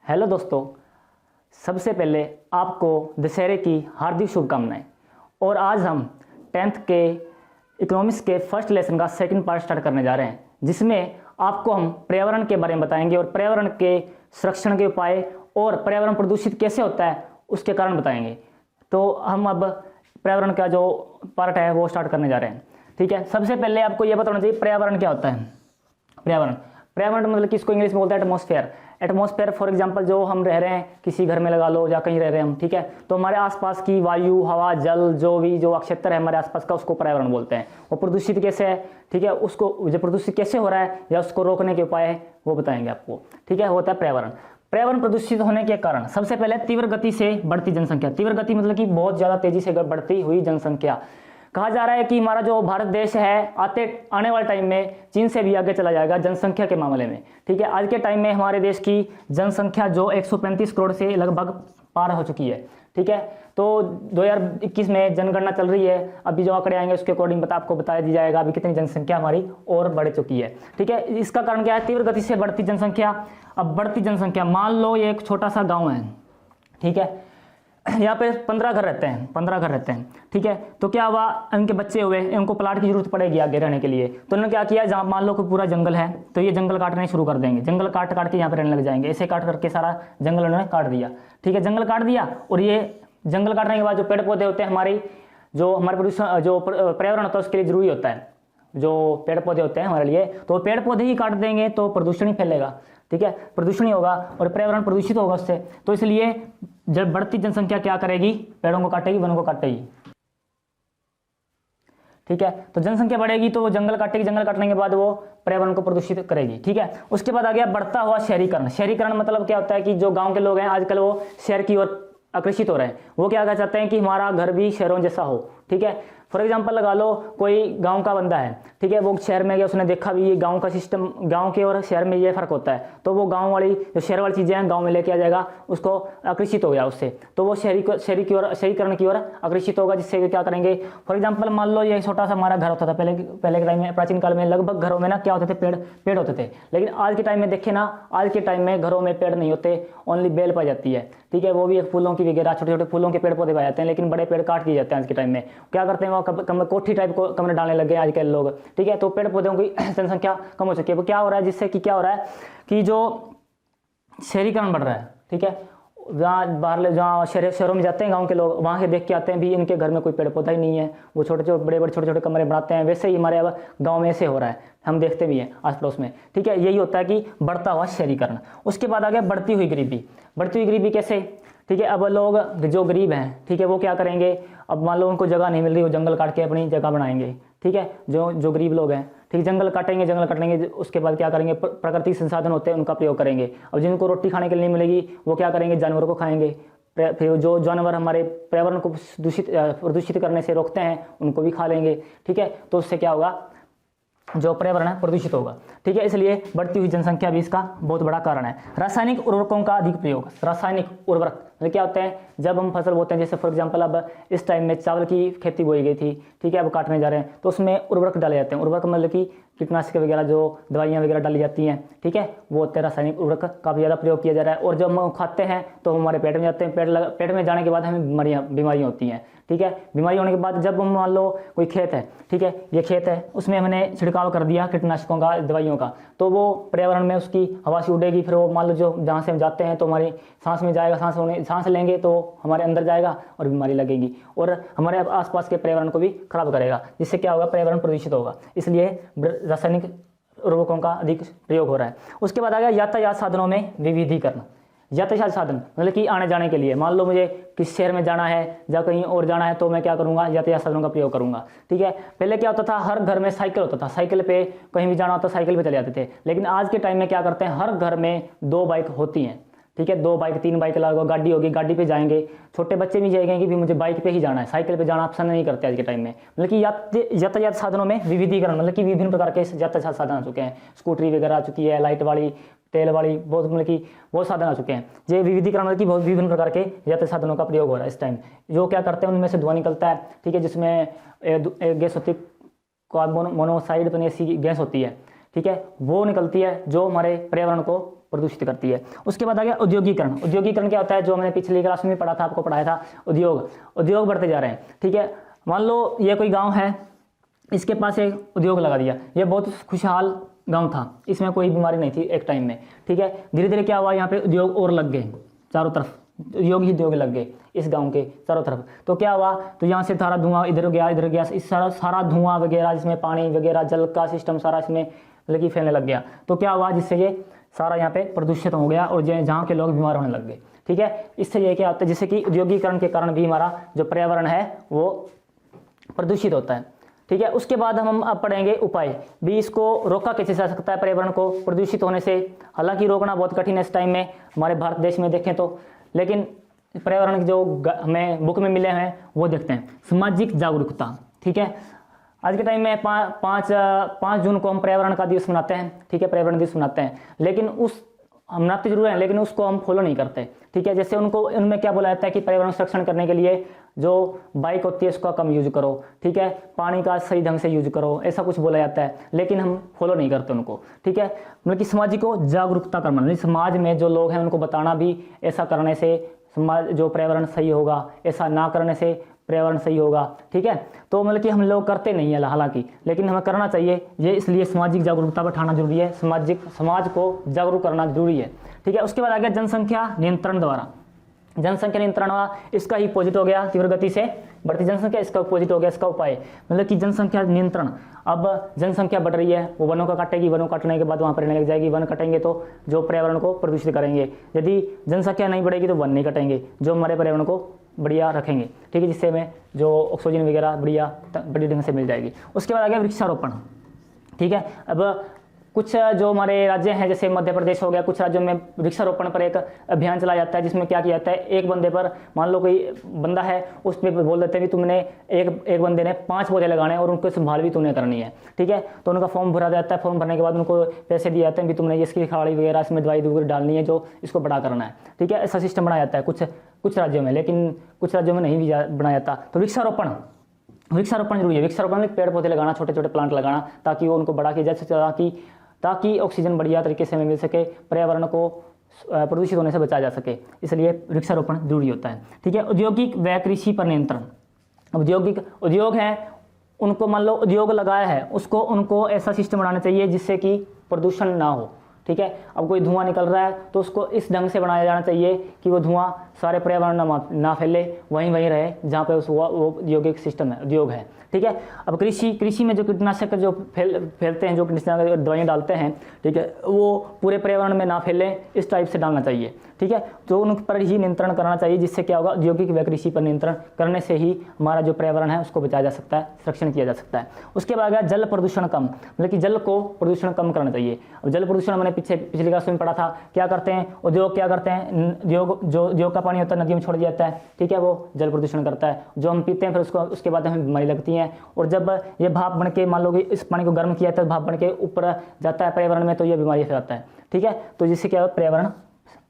Hello दोस्तों, सबसे पहले आपको दशहरे की हार्दिक शुभकामनाएं। और आज हम 10th के इकोनॉमिक्स के फर्स्ट लेसन का सेकंड पार्ट स्टार्ट करने जा रहे हैं, जिसमें आपको हम पर्यावरण के बारे में बताएंगे और पर्यावरण के संरक्षण के उपाय और पर्यावरण प्रदूषित कैसे होता है उसके कारण बताएंगे। तो हम अब पर्यावरण का जो पार्ट है वो स्टार्ट करने जा रहे हैं। ठीक है, सबसे पहले आपको ये बताना चाहिए पर्यावरण क्या होता है। पर्यावरण पर्यावरण मतलब कि इसको इंग्लिश में बोलते हैं एटमॉस्फेयर। एटमॉस्फेयर फॉर एग्जांपल जो हम रह रहे हैं, किसी घर में लगा लो या कहीं रह रहे हैं हम, ठीक है, तो हमारे आसपास की वायु, हवा, जल, जो क्षेत्र है हमारे आसपास का, उसको पर्यावरण बोलते हैं। वो प्रदूषित कैसे है, ठीक है, उसको जो प्रदूषित कैसे हो रहा है या उसको रोकने के उपाय है वो बताएंगे आपको। ठीक है, होता है पर्यावरण। पर्यावरण प्रदूषित होने के कारण सबसे पहले तीव्र गति से बढ़ती जनसंख्या। तीव्र गति मतलब कि बहुत ज्यादा तेजी से बढ़ती हुई जनसंख्या। कहा जा रहा है कि हमारा जो भारत देश है आने वाले टाइम में चीन से भी आगे चला जाएगा जनसंख्या के मामले में। ठीक है, आज के टाइम में हमारे देश की जनसंख्या जो 135 करोड़ से लगभग पार हो चुकी है। ठीक है, तो 2021 में जनगणना चल रही है, अभी जो आंकड़े आएंगे उसके अकॉर्डिंग आपको बताया दी जाएगा अभी कितनी जनसंख्या हमारी और बढ़ चुकी है। ठीक है, इसका कारण क्या है? तीव्र गति से बढ़ती जनसंख्या। अब बढ़ती जनसंख्या, मान लो ये एक छोटा सा गाँव है, ठीक है, यहाँ पे 15 घर रहते हैं, 15 घर रहते हैं। ठीक है, तो क्या हुआ, इनके बच्चे हुए, इनको प्लाट की जरूरत पड़ेगी आगे रहने के लिए, तो उन्होंने क्या किया, जहाँ मान लो कि पूरा जंगल है तो ये जंगल काटने शुरू कर देंगे। जंगल काट काट के यहाँ पे रहने लग जाएंगे। ऐसे काट करके सारा जंगल उन्होंने काट दिया। ठीक है, जंगल काट दिया और ये जंगल काटने के बाद जो पेड़ पौधे होते हैं हमारे प्रदूषण, जो पर्यावरण होता है उसके लिए जरूरी होता है, जो पेड़ पौधे होते हैं हमारे लिए, तो पेड़ पौधे ही काट देंगे तो प्रदूषण ही फैलेगा। ठीक है, प्रदूषण ही होगा और पर्यावरण प्रदूषित होगा उससे। तो इसलिए जब बढ़ती जनसंख्या क्या करेगी, पेड़ों को काटेगी, वनों को काटेगी। ठीक है, तो जनसंख्या बढ़ेगी तो वो जंगल काटेगी, जंगल काटने के बाद वो पर्यावरण को प्रदूषित करेगी। ठीक है, उसके बाद आ गया बढ़ता हुआ शहरीकरण। शहरीकरण मतलब क्या होता है कि जो गांव के लोग हैं आजकल वो शहर की ओर आकर्षित हो रहे हैं। वो क्या कहना चाहते हैं कि हमारा घर भी शहरों जैसा हो। ठीक है, फॉर एग्जांपल लगा लो कोई गांव का बंदा है, ठीक है, वो शहर में गया, उसने देखा भी ये गांव का सिस्टम, गांव के और शहर में ये फर्क होता है, तो वो गांव वाली जो शहर वाली चीजें हैं गांव में लेके आ जाएगा, उसको आकर्षित हो गया उससे, तो वो शहरीकरण की ओर आकर्षित होगा, जिससे वे क्या करेंगे। फॉर एग्जाम्पल मान लो ये छोटा सा हमारा घर होता था पहले के टाइम में, प्राचीन काल में लगभग घरों में ना क्या होते थे, पेड़ होते थे। लेकिन आज के टाइम में देखे ना, आज के टाइम में घरों में पेड़ नहीं होते, ओनली बेल पाई जाती है। ठीक है, वो भी फूलों की वगैरह, छोटे छोटे फूलों के पेड़ पौधे पाए जाते हैं, लेकिन बड़े पेड़ काट दिए जाते हैं आज के टाइम में। क्या करते हैं, वो कोठी टाइप को कमरे डालने लगे आजकल लोग। ठीक है, तो पेड़ पौधों की जनसंख्या कम हो चुकी है। वो क्या हो रहा है, जिससे कि क्या हो रहा है कि जो शहरीकरण बढ़ रहा है। ठीक है, जहाँ शहरों में जाते हैं गांव के लोग, वहाँ के देख के आते हैं भी इनके घर में कोई पेड़ पौधा ही नहीं है, वो छोटे छोटे कमरे बनाते हैं। वैसे ही हमारे अब गांव में ऐसे हो रहा है, हम देखते भी हैं आस पड़ोस में। ठीक है, यही होता है कि बढ़ता हुआ शहरीकरण। उसके बाद आ गया बढ़ती हुई गरीबी। बढ़ती हुई गरीबी कैसे? ठीक है, अब लोग जो गरीब हैं, ठीक है, वो क्या करेंगे, अब मान लो उनको जगह नहीं मिल रही, वो जंगल काट के अपनी जगह बनाएंगे। ठीक है, जो गरीब लोग हैं, ठीक, जंगल काटेंगे, उसके बाद क्या करेंगे, प्राकृतिक संसाधन होते हैं उनका प्रयोग करेंगे। अब जिनको रोटी खाने के लिए नहीं मिलेगी वो क्या करेंगे, जानवरों को खाएंगे। फिर जो जानवर हमारे पर्यावरण को प्रदूषित करने से रोकते हैं उनको भी खा लेंगे। ठीक है, तो उससे क्या होगा, जो पर्यावरण है प्रदूषित होगा। ठीक है, इसलिए बढ़ती हुई जनसंख्या भी इसका बहुत बड़ा कारण है। रासायनिक उर्वरकों का अधिक प्रयोग। रासायनिक उर्वरक मतलब क्या होते हैं, जब हम फसल बोते हैं, जैसे फॉर एग्जांपल अब इस टाइम में चावल की खेती बोई गई थी, ठीक है, अब काटने जा रहे हैं, तो उसमें उर्वरक डाले जाते हैं। उर्वरक मतलब कि कीटनाशक वगैरह, जो दवाइयाँ वगैरह डाली जाती हैं, ठीक है, वो होते हैं रासायनिक उर्वरक, काफ़ी ज़्यादा प्रयोग किया जा रहा है। और जब हम खाते हैं तो हमारे पेट में जाते हैं, पेट में जाने के बाद हमें बीमारियाँ होती हैं। ठीक है, बीमारी होने के बाद जब हम मान लो कोई खेत है, ठीक है, ये खेत है, उसमें हमने छिड़काव कर दिया कीटनाशकों का, दवाइयों का, तो वो पर्यावरण में उसकी हवा से उड़ेगी, फिर वो मान लो जो जहाँ से हम जाते हैं तो हमारी सांस में जाएगा, सांस लेंगे तो हमारे अंदर जाएगा और बीमारी लगेगी और हमारे आसपास के पर्यावरण को भी खराब करेगा, जिससे क्या होगा, पर्यावरण प्रदूषित होगा। इसलिए रासायनिक उर्वरकों का अधिक प्रयोग हो रहा है। उसके बाद आ गया यातायात साधनों में विविधीकरण। यातायात साधन मतलब कि आने जाने के लिए, मान लो मुझे किस शहर में जाना है या कहीं और जाना है, तो मैं क्या करूंगा, यातायात साधनों का प्रयोग करूंगा। ठीक है, पहले क्या होता था, हर घर में साइकिल होता था, साइकिल पे कहीं भी जाना होता साइकिल पे चले जाते थे। लेकिन आज के टाइम में क्या करते हैं, हर घर में 2 बाइक होती हैं। ठीक है, 2 बाइक 3 बाइक लगा, गाड़ी होगी, गाड़ी पे जाएंगे। छोटे बच्चे भी जाएंगे कि भी मुझे बाइक पे ही जाना है, साइकिल पे जाना पसंद नहीं करते आज के टाइम में। मतलब कि यातायात साधनों में विविधीकरण, मतलब कि विभिन्न प्रकार के यातायात साधन आ चुके हैं। स्कूटरी वगैरह आ चुकी है, लाइट वाली, तेल वाली, बहुत मतलब कि बहुत साधन आ चुके हैं। ये विविधीकरण मतलब कि बहुत विभिन्न प्रकार के यातायात साधनों का प्रयोग हो रहा है इस टाइम। जो क्या करते हैं, उनमें से धुआं निकलता है, ठीक है, जिसमें एक गैस होती है, कार्बन मोनोऑक्साइड, तो ऐसी गैस होती है, ठीक है, वो निकलती है जो हमारे पर्यावरण को प्रदूषित करती है। उसके बाद आ गया औद्योगिकरण। औद्योगिकरण क्या होता है, जो मैंने पिछली क्लास में पढ़ा था, आपको पढ़ाया था, उद्योग बढ़ते जा रहे हैं, ठीक है। मान लो ये कोई गाँव है, इसके पास एक उद्योग लगा दिया, ये बहुत खुशहाल गांव था, इसमें कोई बीमारी नहीं थी एक टाइम में, ठीक है। धीरे धीरे क्या हुआ, यहाँ पे उद्योग और लग गए, चारों तरफ उद्योग लग गए इस गांव के चारों तरफ। तो क्या हुआ, तो यहाँ से सारा धुआं इधर गया, इस सारा धुआं वगैरह, जिसमें पानी वगैरह, जल का सिस्टम सारा इसमें मतलब कि फैलने लग गया। तो क्या हुआ, जिससे ये सारा यहाँ पे प्रदूषित हो गया और जहाँ के लोग बीमार होने लग गए, ठीक है। इससे ये क्या होता है, जिससे कि औद्योगिकरण के कारण भी हमारा जो पर्यावरण है वो प्रदूषित होता है, ठीक है। उसके बाद हम अब पढ़ेंगे उपाय भी, इसको रोका कैसे जा सकता है पर्यावरण को प्रदूषित होने से। हालांकि रोकना बहुत कठिन है इस टाइम में हमारे भारत देश में देखें तो, लेकिन पर्यावरण के जो हमें बुक में मिले हैं वो देखते हैं। सामाजिक जागरूकता, ठीक है। आज के टाइम में 5 जून को हम पर्यावरण का दिवस मनाते हैं, ठीक है, पर्यावरण दिवस मनाते हैं, लेकिन हम मनाते जरूर हैं, लेकिन उसको हम फॉलो नहीं करते, ठीक है। जैसे उनमें क्या बोला जाता है कि पर्यावरण संरक्षण करने के लिए जो बाइक होती है उसका कम यूज करो, ठीक है, पानी का सही ढंग से यूज करो, ऐसा कुछ बोला जाता है, लेकिन हम फॉलो नहीं करते उनको, ठीक है। मतलब कि समाज को जागरूकता करना, समाज में जो लोग हैं उनको बताना भी, ऐसा करने से समाज जो पर्यावरण सही होगा, ऐसा ना करने से पर्यावरण सही होगा, ठीक है। तो मतलब कि हम लोग करते नहीं है हालांकि, लेकिन हमें करना चाहिए ये, इसलिए सामाजिक जागरूकता बढ़ाना जरूरी है, समाज को जागरूक करना जरूरी है, ठीक है। उसके बाद आ गया जनसंख्या नियंत्रण द्वारा। जनसंख्या नियंत्रण हुआ, इसका ही अपोजिट हो गया तीव्र गति से बढ़ती जनसंख्या, इसका अपोजिट हो गया इसका उपाय, मतलब कि जनसंख्या नियंत्रण। अब जनसंख्या बढ़ रही है, वो वनों का काटेगी, वनों काटने के बाद वहाँ पर रहने लग जाएगी, वन कटेंगे तो जो पर्यावरण को प्रदूषित करेंगे। यदि जनसंख्या नहीं बढ़ेगी तो वन नहीं कटेंगे, जो हमारे पर्यावरण को बढ़िया रखेंगे, ठीक है, जिससे हमें जो ऑक्सीजन वगैरह बड़ी ढंग से मिल जाएगी। उसके बाद आ गया वृक्षारोपण, ठीक है। अब कुछ जो हमारे राज्य हैं जैसे मध्य प्रदेश हो गया, कुछ राज्यों में वृक्षारोपण पर एक अभियान चलाया जाता है, जिसमें क्या किया जाता है, एक बंदे पर, मान लो कोई बंदा है, उस पर बोल देते हैं कि तुमने एक बंदे ने 5 पौधे लगाने और उनको संभाल भी तुमने करनी है, ठीक है। तो उनका फॉर्म भरा जाता है, फॉर्म भरने के बाद उनको पैसे दिए जाते हैं कि तुमने इसकी खाड़ी वगैरह इसमें दवाई वगैरह डालनी है जो इसको बड़ा करना है, ठीक है। ऐसा सिस्टम बनाया जाता है कुछ राज्यों में, लेकिन कुछ राज्यों में नहीं भी बनाया जाता। तो वृक्षारोपण जरूरी है। वृक्षारोपण में पेड़ पौधे लगाना, छोटे छोटे प्लांट लगाना, ताकि वो उनको बड़ा किया जा सके, ताकि ऑक्सीजन बढ़िया तरीके से हमें मिल सके, पर्यावरण को प्रदूषित होने से बचाया जा सके, इसलिए वृक्षारोपण जरूरी होता है, ठीक है। औद्योगिक व कृषि पर नियंत्रण। उद्योग है, उनको मान लो उद्योग लगाया है, उनको ऐसा सिस्टम बनाना चाहिए जिससे कि प्रदूषण ना हो, ठीक है। अब कोई धुआं निकल रहा है तो उसको इस ढंग से बनाया जाना चाहिए कि वो धुआं सारे पर्यावरण ना फैले, वहीं रहे जहाँ पे वो औद्योगिक सिस्टम है, उद्योग है, ठीक है। अब कृषि में जो कीटनाशक जो फैलते हैं, जो कीटनाशक दवाइयाँ डालते हैं, ठीक है, वो पूरे पर्यावरण में ना फैले, इस टाइप से डालना चाहिए, ठीक है। तो उन पर ही नियंत्रण करना चाहिए, जिससे क्या होगा, औद्योगिक व कृषि पर नियंत्रण करने से ही हमारा जो पर्यावरण है उसको बचाया जा सकता है, संरक्षण किया जा सकता है। उसके बाद गया जल प्रदूषण कम, मतलब कि जल को प्रदूषण कम करना चाहिए। अब जल प्रदूषण मैंने पिछली क्लास में पढ़ा था, क्या करते हैं उद्योग, क्या करते हैं, उद्योग का पानी होता है नदी में छोड़ दिया जाता है, ठीक है, वो जल प्रदूषण करता है, जो हम पीते हैं फिर उसके बाद हमें बीमारी लगती है। और जब ये भाप बन के, मान लो कि इस पानी को गर्म किया तो भाप बन के ऊपर जाता है पर्यावरण में, तो ये बीमारी फैलाता है, ठीक है। तो जिससे क्या पर्यावरण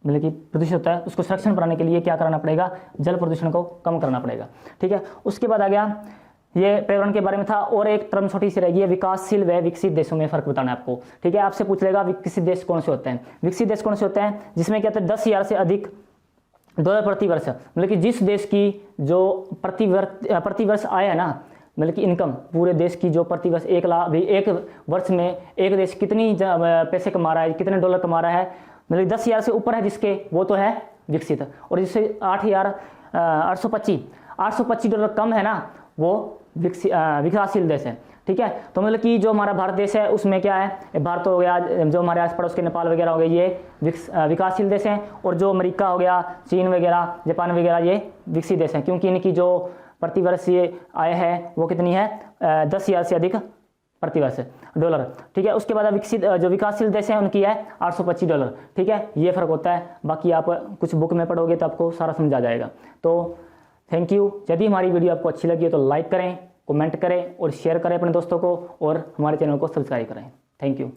मतलब कि प्रदूषित होता है, उसको संरक्षण बनाने के लिए क्या करना पड़ेगा, जल प्रदूषण को कम करना पड़ेगा, ठीक है। उसके बाद आ गया, ये पर्यावरण के बारे में था, और एक टर्म छोटी सी रहेगी, विकासशील व विकसित देशों में फर्क बताना है आपको, ठीक है। आपसे पूछ लेगा विकसित देश कौन से होते हैं। विकसित देश कौन से होते हैं, जिसमें क्या होता है 10,000 से अधिक डॉलर प्रति वर्ष, मतलब कि जिस देश की जो प्रति वर्ष आय है ना, मतलब कि इनकम पूरे देश की जो प्रति वर्ष 1 वर्ष में एक देश कितनी पैसे कमा रहा है, कितने डॉलर कमा रहा है, मतलब 10,000 से ऊपर है जिसके, वो तो है विकसित। और जिससे 8,825 डॉलर कम है ना, वो विकासशील देश है, ठीक है। तो मतलब कि जो हमारा भारत देश है उसमें क्या है, भारत हो गया, जो हमारे आस पड़ोस के नेपाल वगैरह हो गए, ये विकासशील देश हैं। और जो अमेरिका हो गया, चीन वगैरह, जापान वगैरह, ये विकसित देश हैं, क्योंकि इनकी जो प्रतिवर्षीय आय है वो कितनी है, 10,000 से अधिक प्रतिवर्ष डॉलर, ठीक है। उसके बाद जो विकासशील देश हैं उनकी है 825 डॉलर, ठीक है। ये फर्क होता है, बाकी आप कुछ बुक में पढ़ोगे तो आपको सारा समझ आ जाएगा। तो थैंक यू। यदि हमारी वीडियो आपको अच्छी लगी है तो लाइक करें, कमेंट करें और शेयर करें अपने दोस्तों को, और हमारे चैनल को सब्सक्राइब करें। Thank you.